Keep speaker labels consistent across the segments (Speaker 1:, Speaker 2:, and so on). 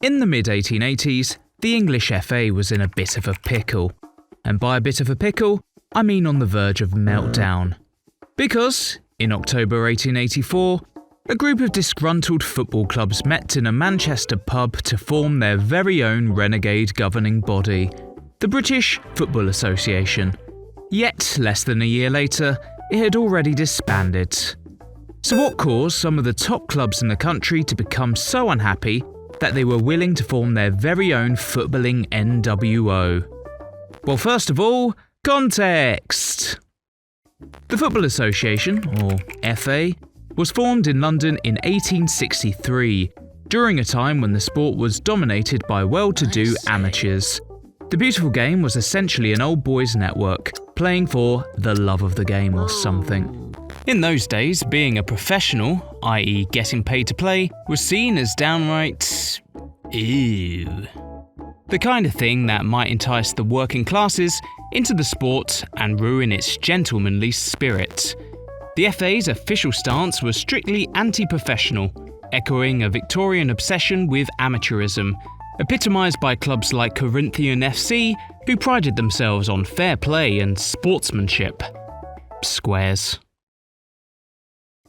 Speaker 1: In the mid-1880s, the English FA was in a bit of a pickle. And by a bit of a pickle, I mean on the verge of meltdown. Because, in October 1884, a group of disgruntled football clubs met in a Manchester pub to form their very own renegade governing body, the British Football Association. Yet, less than a year later, it had already disbanded. So what caused some of the top clubs in the country to become so unhappy that they were willing to form their very own footballing NWO? Well, first of all, context! The Football Association, or FA, was formed in London in 1863, during a time when the sport was dominated by well-to-do amateurs. The beautiful game was essentially an old boys' network, playing for the love of the game or something. In those days, being a professional, i.e. getting paid to play, was seen as downright ew. The kind of thing that might entice the working classes into the sport and ruin its gentlemanly spirit. The FA's official stance was strictly anti-professional, echoing a Victorian obsession with amateurism, epitomised by clubs like Corinthian FC, who prided themselves on fair play and sportsmanship. Squares.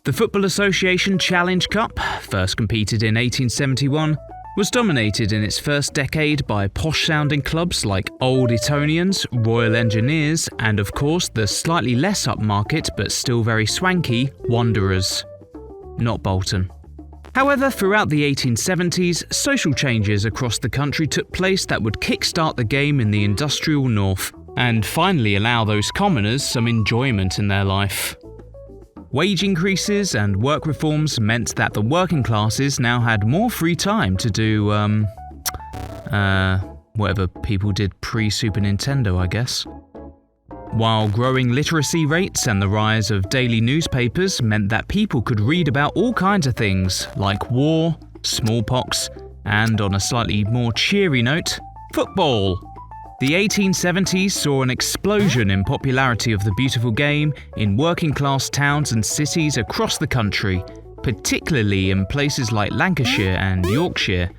Speaker 1: The Football Association Challenge Cup, first competed in 1871, was dominated in its first decade by posh-sounding clubs like Old Etonians, Royal Engineers, and of course the slightly less upmarket but still very swanky Wanderers. Not Bolton. However, throughout the 1870s, social changes across the country took place that would kickstart the game in the industrial north, and finally allow those commoners some enjoyment in their life. Wage increases and work reforms meant that the working classes now had more free time to do, whatever people did pre-Super Nintendo, I guess. While growing literacy rates and the rise of daily newspapers meant that people could read about all kinds of things like war, smallpox, and on a slightly more cheery note, football. The 1870s saw an explosion in popularity of the beautiful game in working-class towns and cities across the country, particularly in places like Lancashire and Yorkshire.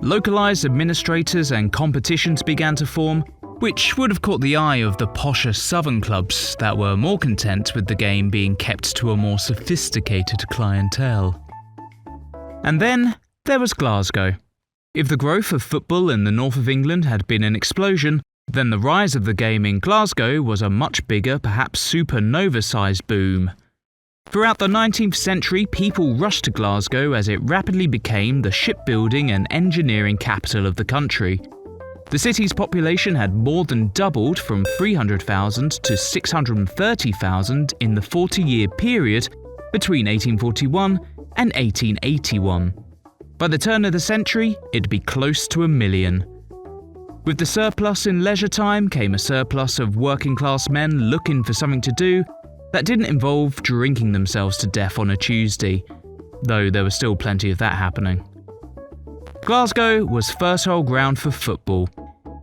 Speaker 1: Localised administrators and competitions began to form, which would have caught the eye of the posher southern clubs that were more content with the game being kept to a more sophisticated clientele. And then there was Glasgow. If the growth of football in the north of England had been an explosion, then the rise of the game in Glasgow was a much bigger, perhaps supernova-sized boom. Throughout the 19th century, people rushed to Glasgow as it rapidly became the shipbuilding and engineering capital of the country. The city's population had more than doubled from 300,000 to 630,000 in the 40-year period between 1841 and 1881. By the turn of the century, it'd be close to 1 million. With the surplus in leisure time came a surplus of working-class men looking for something to do that didn't involve drinking themselves to death on a Tuesday, though there was still plenty of that happening. Glasgow was fertile ground for football.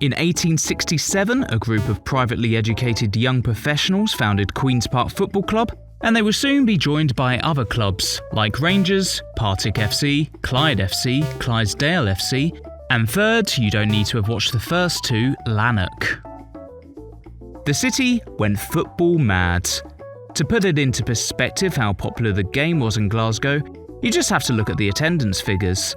Speaker 1: In 1867, a group of privately educated young professionals founded Queen's Park Football Club, and they would soon be joined by other clubs like Rangers, Partick FC, Clyde FC, Clydesdale FC, and third, you don't need to have watched the first two, Lanark. The city went football mad. To put it into perspective how popular the game was in Glasgow, you just have to look at the attendance figures.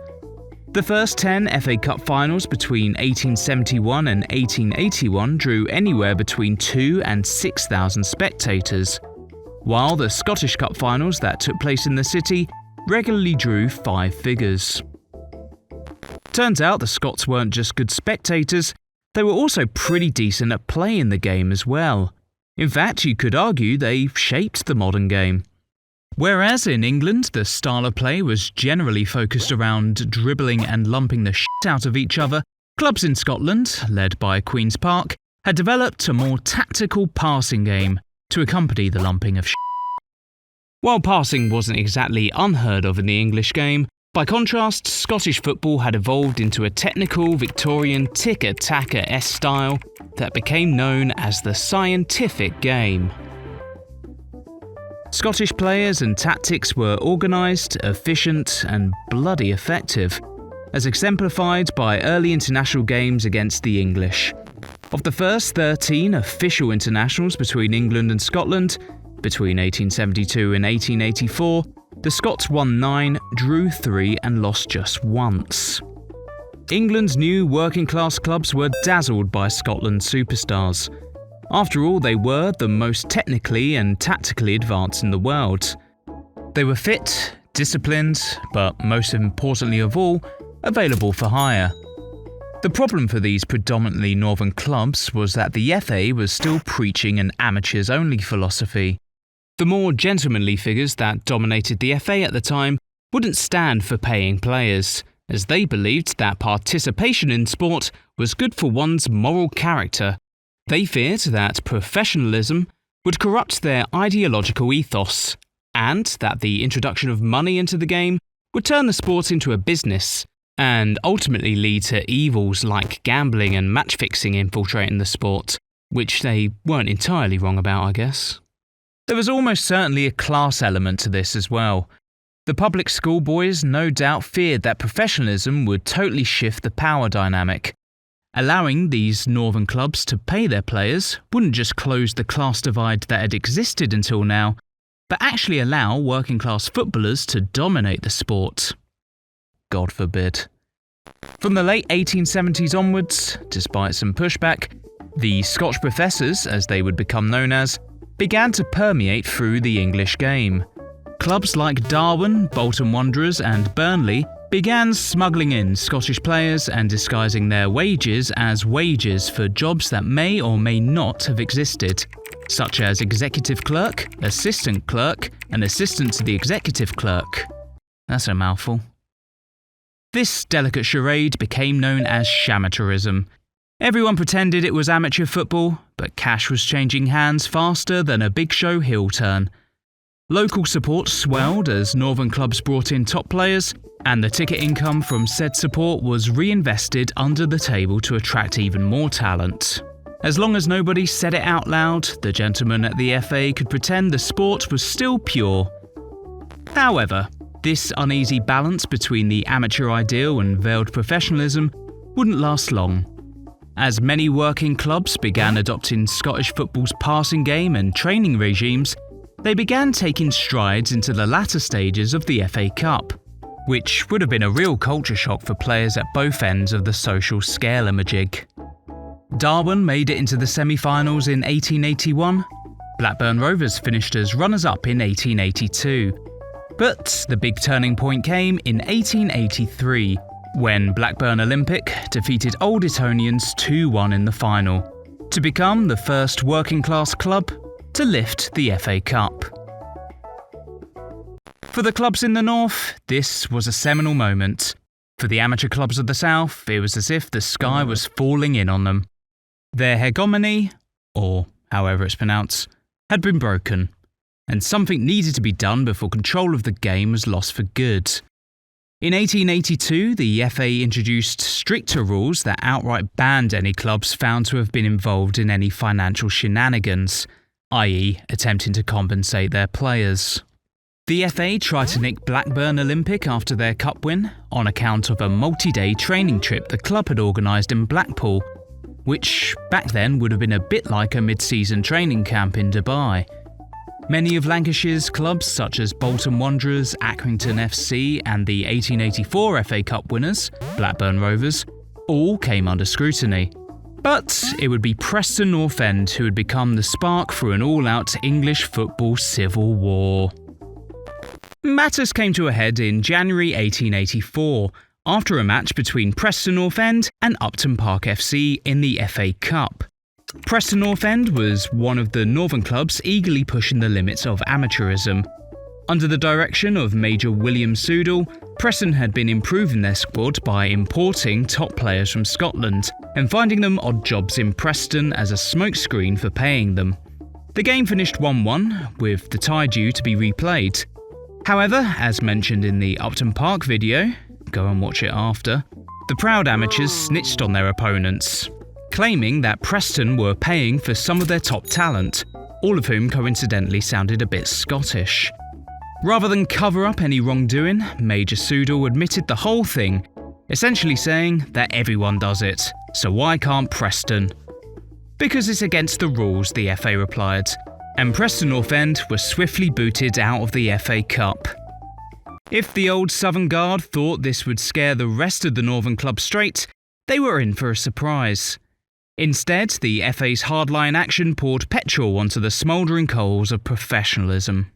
Speaker 1: The first 10 FA Cup finals between 1871 and 1881 drew anywhere between 2,000 and 6,000 spectators, while the Scottish Cup finals that took place in the city regularly drew 5 figures. Turns out the Scots weren't just good spectators, they were also pretty decent at playing the game as well. In fact, you could argue they shaped the modern game. Whereas in England, the style of play was generally focused around dribbling and lumping the shit out of each other, clubs in Scotland, led by Queen's Park, had developed a more tactical passing game to accompany the lumping of shit. While passing wasn't exactly unheard of in the English game, by contrast, Scottish football had evolved into a technical Victorian tick-a-tacker-esque style that became known as the scientific game. Scottish players and tactics were organised, efficient and bloody effective. as exemplified by early international games against the English. Of the first 13 official internationals between England and Scotland, between 1872 and 1884, the Scots won 9, drew 3 and lost just once. England's new working-class clubs were dazzled by Scotland's superstars. After all, they were the most technically and tactically advanced in the world. They were fit, disciplined, but most importantly of all, available for hire. The problem for these predominantly northern clubs was that the FA was still preaching an amateurs-only philosophy. The more gentlemanly figures that dominated the FA at the time wouldn't stand for paying players, as they believed that participation in sport was good for one's moral character. They feared that professionalism would corrupt their ideological ethos, and that the introduction of money into the game would turn the sport into a business, and ultimately lead to evils like gambling and match-fixing infiltrating the sport, which they weren't entirely wrong about, I guess. There was almost certainly a class element to this as well. The public school boys no doubt feared that professionalism would totally shift the power dynamic. Allowing these northern clubs to pay their players wouldn't just close the class divide that had existed until now, but actually allow working-class footballers to dominate the sport. God forbid. From the late 1870s onwards, despite some pushback, the Scotch professors, as they would become known as, began to permeate through the English game. Clubs like Darwin, Bolton Wanderers and Burnley began smuggling in Scottish players and disguising their wages as wages for jobs that may or may not have existed, such as executive clerk, assistant clerk, and assistant to the executive clerk. That's a mouthful. This delicate charade became known as Shamateurism. Everyone pretended it was amateur football, but cash was changing hands faster than a big show heel turn. Local support swelled as northern clubs brought in top players, and the ticket income from said support was reinvested under the table to attract even more talent. As long as nobody said it out loud, the gentlemen at the FA could pretend the sport was still pure. However, this uneasy balance between the amateur ideal and veiled professionalism wouldn't last long. As many working clubs began adopting Scottish football's passing game and training regimes, they began taking strides into the latter stages of the FA Cup, which would have been a real culture shock for players at both ends of the social scale-a-majig. Darwin made it into the semi-finals in 1881. Blackburn Rovers finished as runners-up in 1882. But the big turning point came in 1883, when Blackburn Olympic defeated Old Etonians 2-1 in the final, to become the first working-class club to lift the FA Cup. For the clubs in the north, this was a seminal moment. For the amateur clubs of the south, it was as if the sky was falling in on them. Their hegemony, or however it's pronounced, had been broken, and something needed to be done before control of the game was lost for good. In 1882, the FA introduced stricter rules that outright banned any clubs found to have been involved in any financial shenanigans, i.e. attempting to compensate their players. The FA tried to nick Blackburn Olympic after their cup win on account of a multi-day training trip the club had organised in Blackpool, which back then would have been a bit like a mid-season training camp in Dubai. Many of Lancashire's clubs such as Bolton Wanderers, Accrington FC and the 1884 FA Cup winners, Blackburn Rovers, all came under scrutiny. But it would be Preston North End who would become the spark for an all-out English football civil war. Matters came to a head in January 1884, after a match between Preston North End and Upton Park FC in the FA Cup. Preston North End was one of the northern clubs eagerly pushing the limits of amateurism. Under the direction of Major William Soodle, Preston had been improving their squad by importing top players from Scotland and finding them odd jobs in Preston as a smokescreen for paying them. The game finished 1-1, with the tie due to be replayed. However, as mentioned in the Upton Park video, go and watch it after, the proud amateurs snitched on their opponents, claiming that Preston were paying for some of their top talent, all of whom coincidentally sounded a bit Scottish. Rather than cover up any wrongdoing, Major Soodle admitted the whole thing, essentially saying that everyone does it, so why can't Preston? Because it's against the rules, the FA replied, and Preston North End was swiftly booted out of the FA Cup. If the old Southern Guard thought this would scare the rest of the Northern clubs straight, they were in for a surprise. Instead, the FA's hardline action poured petrol onto the smouldering coals of professionalism.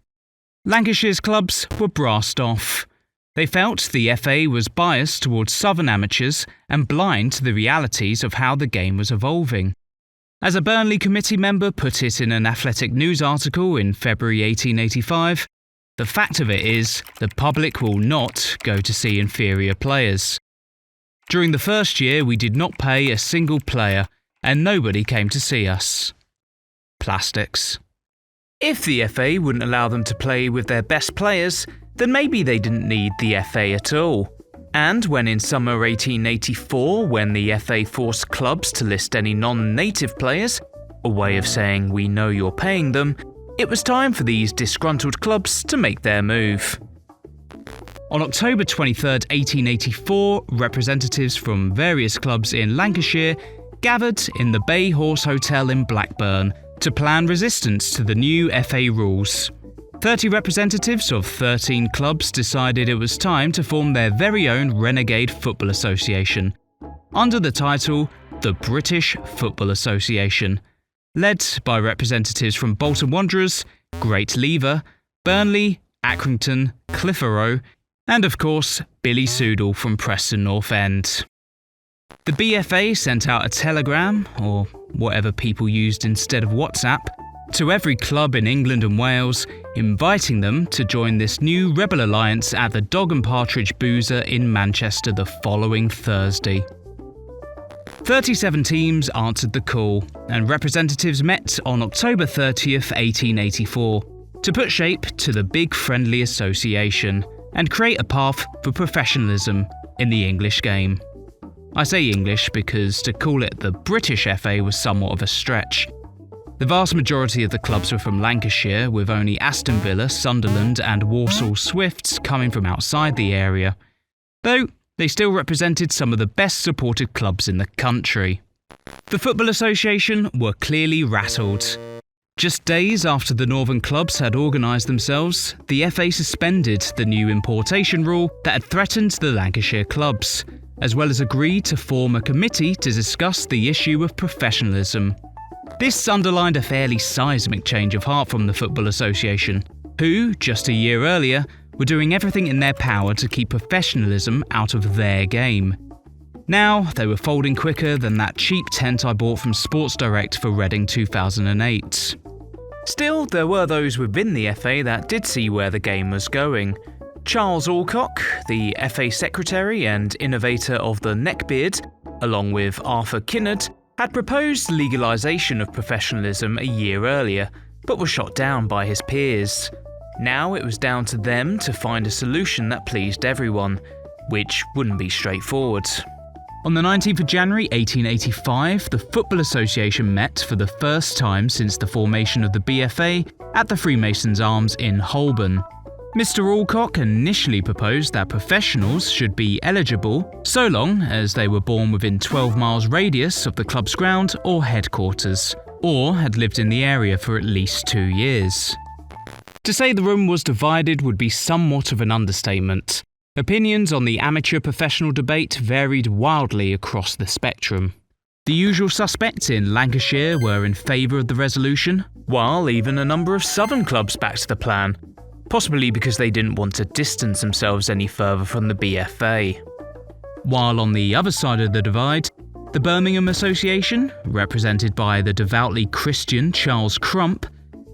Speaker 1: Lancashire's clubs were brassed off. They felt the FA was biased towards Southern amateurs and blind to the realities of how the game was evolving. As a Burnley committee member put it in an Athletic News article in February 1885, the fact of it is, the public will not go to see inferior players. During the first year, we did not pay a single player, and nobody came to see us. Plastics. If the FA wouldn't allow them to play with their best players, then maybe they didn't need the FA at all. And when in summer 1884, when the FA forced clubs to list any non-native players, a way of saying we know you're paying them, it was time for these disgruntled clubs to make their move. On October 23, 1884, representatives from various clubs in Lancashire gathered in the Bay Horse Hotel in Blackburn to plan resistance to the new FA rules. 30 representatives of 13 clubs decided it was time to form their very own renegade football association, under the title the British Football Association, led by representatives from Bolton Wanderers, Great Lever, Burnley, Accrington, Clitheroe, and of course, Billy Soodle from Preston North End. The BFA sent out a telegram, or whatever people used instead of WhatsApp, to every club in England and Wales, inviting them to join this new rebel alliance at the Dog and Partridge Boozer in Manchester the following Thursday. 37 teams answered the call, and representatives met on October 30th, 1884, to put shape to the Big Friendly Association and create a path for professionalism in the English game. I say English because to call it the British FA was somewhat of a stretch. The vast majority of the clubs were from Lancashire, with only Aston Villa, Sunderland and Walsall Swifts coming from outside the area, though they still represented some of the best supported clubs in the country. The Football Association were clearly rattled. Just days after the northern clubs had organised themselves, the FA suspended the new importation rule that had threatened the Lancashire clubs, as well as agreed to form a committee to discuss the issue of professionalism. This underlined a fairly seismic change of heart from the Football Association, who, just a year earlier, were doing everything in their power to keep professionalism out of their game. Now, they were folding quicker than that cheap tent I bought from Sports Direct for Reading 2008. Still, there were those within the FA that did see where the game was going. Charles Alcock, the FA secretary and innovator of the neckbeard, along with Arthur Kinnard, had proposed legalisation of professionalism a year earlier, but was shot down by his peers. Now it was down to them to find a solution that pleased everyone, which wouldn't be straightforward. On the 19th of January 1885, the Football Association met for the first time since the formation of the BFA at the Freemasons' Arms in Holborn. Mr. Alcock initially proposed that professionals should be eligible so long as they were born within 12 miles radius of the club's ground or headquarters, or had lived in the area for at least 2 years. To say the room was divided would be somewhat of an understatement. Opinions on the amateur-professional debate varied wildly across the spectrum. The usual suspects in Lancashire were in favour of the resolution, while even a number of southern clubs backed the plan, possibly because they didn't want to distance themselves any further from the BFA. While on the other side of the divide, the Birmingham Association, represented by the devoutly Christian Charles Crump,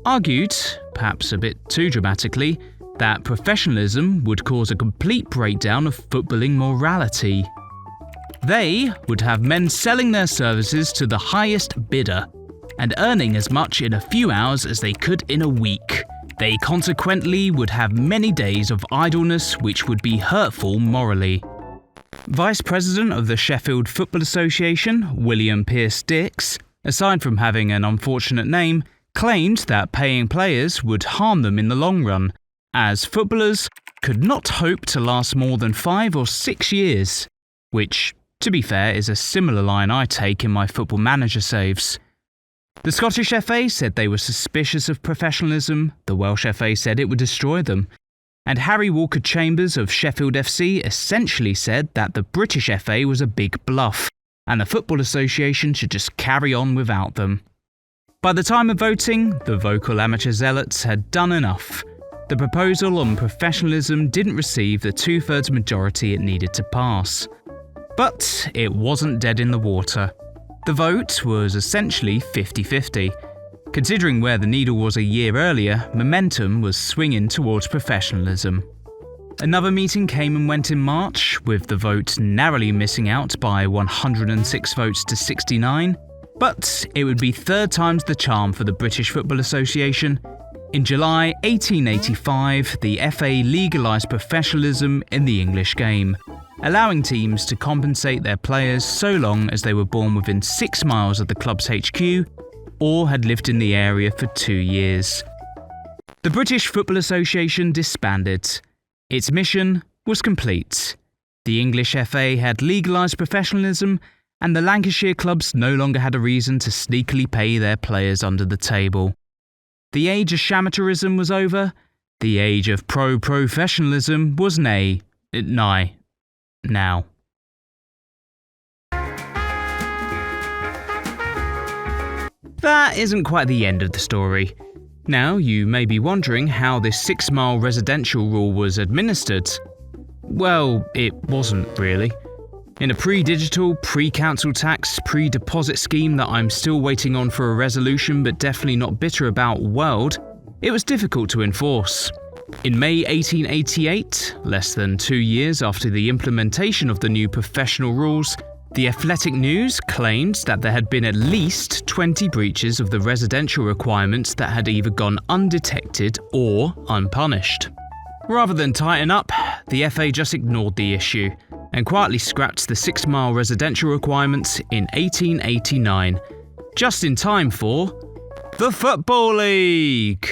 Speaker 1: argued, perhaps a bit too dramatically, that professionalism would cause a complete breakdown of footballing morality. They would have men selling their services to the highest bidder and earning as much in a few hours as they could in a week. They consequently would have many days of idleness which would be hurtful morally. Vice President of the Sheffield Football Association, William Pierce Dix, aside from having an unfortunate name, claimed that paying players would harm them in the long run, as footballers could not hope to last more than 5 or 6 years, which, to be fair, is a similar line I take in my Football Manager saves. The Scottish FA said they were suspicious of professionalism, the Welsh FA said it would destroy them, and Harry Walker-Chambers of Sheffield FC essentially said that the British FA was a big bluff, and the Football Association should just carry on without them. By the time of voting, the vocal amateur zealots had done enough. The proposal on professionalism didn't receive the 2/3 majority it needed to pass. But it wasn't dead in the water. The vote was essentially 50-50. Considering where the needle was a year earlier, momentum was swinging towards professionalism. Another meeting came and went in March, with the vote narrowly missing out by 106 votes to 69, but it would be third time's the charm for the British Football Association. In July 1885, the FA legalised professionalism in the English game, allowing teams to compensate their players so long as they were born within 6 miles of the club's HQ or had lived in the area for 2 years. The British Football Association disbanded. Its mission was complete. The English FA had legalised professionalism, and the Lancashire clubs no longer had a reason to sneakily pay their players under the table. The age of Shamateurism was over. The age of pro-professionalism was nigh now. That isn't quite the end of the story. Now, you may be wondering how this 6-mile residential rule was administered. Well, it wasn't really. In a pre-digital, pre-council tax, pre-deposit scheme that I'm still waiting on for a resolution but definitely not bitter about world, it was difficult to enforce. In May 1888, less than 2 years after the implementation of the new professional rules, the Athletic News claimed that there had been at least 20 breaches of the residential requirements that had either gone undetected or unpunished. Rather than tighten up, the FA just ignored the issue and quietly scrapped the 6-mile residential requirements in 1889, just in time for the Football League.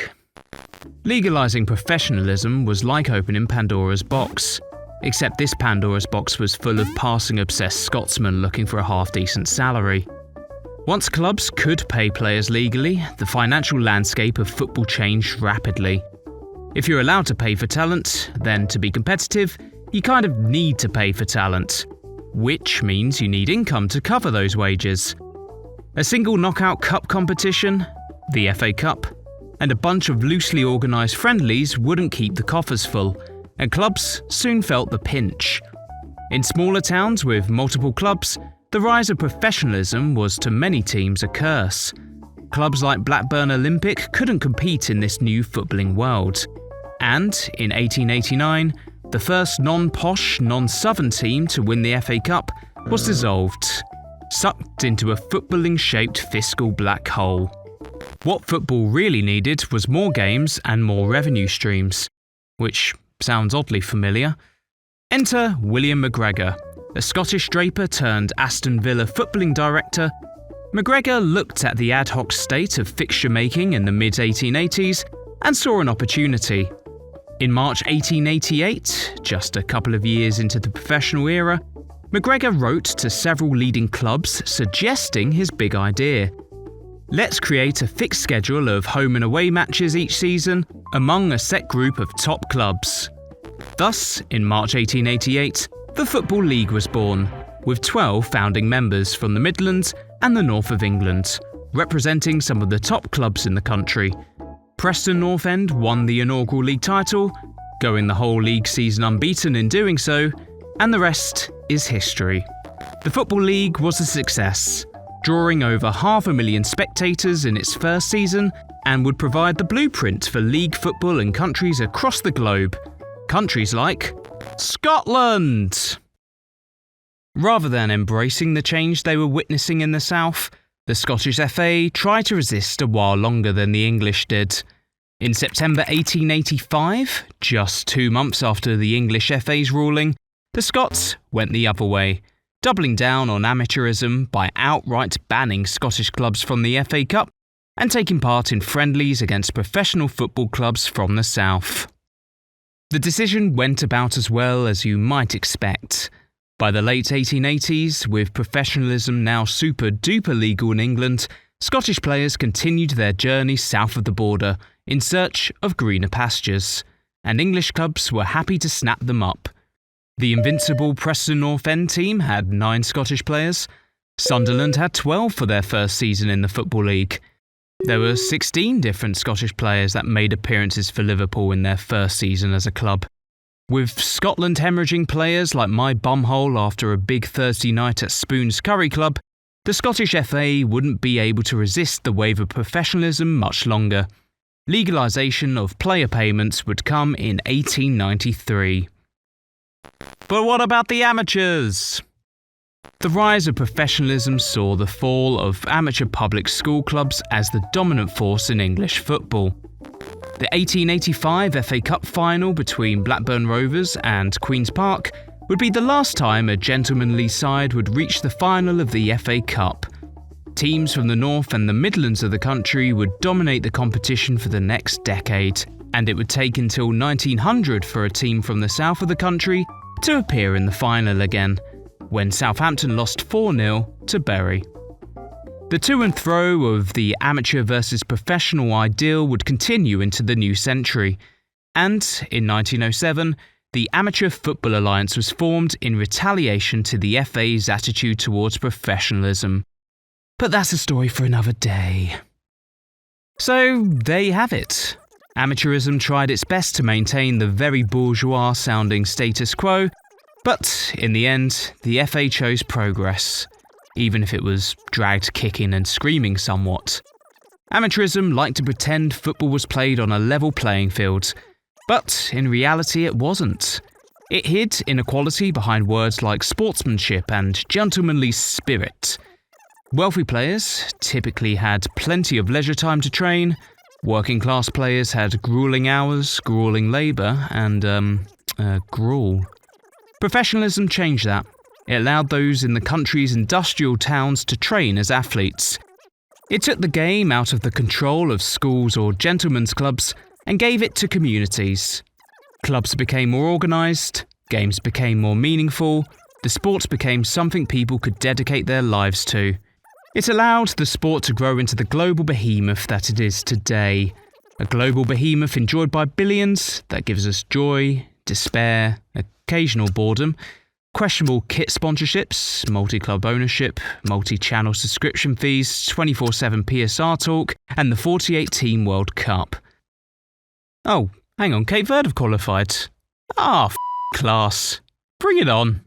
Speaker 1: Legalising professionalism was like opening Pandora's box, except this Pandora's box was full of passing-obsessed Scotsmen looking for a half-decent salary. Once clubs could pay players legally, the financial landscape of football changed rapidly. If you're allowed to pay for talent, then to be competitive, you kind of need to pay for talent, which means you need income to cover those wages. A single knockout cup competition, the FA Cup, and a bunch of loosely organised friendlies wouldn't keep the coffers full, and clubs soon felt the pinch. In smaller towns with multiple clubs, the rise of professionalism was to many teams a curse. Clubs like Blackburn Olympic couldn't compete in this new footballing world. And in 1889, the first non-posh, non-southern team to win the FA Cup was dissolved, sucked into a footballing-shaped fiscal black hole. What football really needed was more games and more revenue streams, which sounds oddly familiar. Enter William McGregor, a Scottish draper turned Aston Villa footballing director. McGregor looked at the ad hoc state of fixture making in the mid-1880s and saw an opportunity. In March 1888, just a couple of years into the professional era, McGregor wrote to several leading clubs suggesting his big idea. Let's create a fixed schedule of home and away matches each season among a set group of top clubs. Thus, in March 1888, the Football League was born, with 12 founding members from the Midlands and the north of England, representing some of the top clubs in the country. Preston North End won the inaugural league title, going the whole league season unbeaten in doing so, and the rest is history. The Football League was a success, drawing over 500,000 spectators in its first season, and would provide the blueprint for league football in countries across the globe. Countries like Scotland! Rather than embracing the change they were witnessing in the south, the Scottish FA tried to resist a while longer than the English did. In September 1885, just 2 months after the English FA's ruling, the Scots went the other way, doubling down on amateurism by outright banning Scottish clubs from the FA Cup and taking part in friendlies against professional football clubs from the south. The decision went about as well as you might expect. By the late 1880s, with professionalism now super duper legal in England, Scottish players continued their journey south of the border in search of greener pastures, and English clubs were happy to snap them up. The invincible Preston North End team had 9 Scottish players. Sunderland had 12 for their first season in the Football League. There were 16 different Scottish players that made appearances for Liverpool in their first season as a club. With Scotland hemorrhaging players like my bumhole after a big Thursday night at Spoon's Curry Club, the Scottish FA wouldn't be able to resist the wave of professionalism much longer. Legalisation of player payments would come in 1893. But what about the amateurs? The rise of professionalism saw the fall of amateur public school clubs as the dominant force in English football. The 1885 FA Cup final between Blackburn Rovers and Queen's Park would be the last time a gentlemanly side would reach the final of the FA Cup. Teams from the north and the Midlands of the country would dominate the competition for the next decade, and it would take until 1900 for a team from the south of the country to appear in the final again, when Southampton lost 4-0 to Bury. The to and fro of the amateur versus professional ideal would continue into the new century, and in 1907, the Amateur Football Alliance was formed in retaliation to the FA's attitude towards professionalism. But that's a story for another day. So there you have it. Amateurism tried its best to maintain the very bourgeois-sounding status quo, but in the end, the FA chose progress, even if it was dragged kicking and screaming somewhat. Amateurism liked to pretend football was played on a level playing field, but in reality it wasn't. It hid inequality behind words like sportsmanship and gentlemanly spirit. Wealthy players typically had plenty of leisure time to train. Working class players had grueling hours, grueling labour, and, gruel. Professionalism changed that. It allowed those in the country's industrial towns to train as athletes. It took the game out of the control of schools or gentlemen's clubs and gave it to communities. Clubs became more organised, games became more meaningful, the sports became something people could dedicate their lives to. It allowed the sport to grow into the global behemoth that it is today. A global behemoth enjoyed by billions that gives us joy, despair, occasional boredom, questionable kit sponsorships, multi-club ownership, multi-channel subscription fees, 24/7 PSR talk, and the 48-team World Cup. Oh, hang on, Cape Verde have qualified. Class. Bring it on.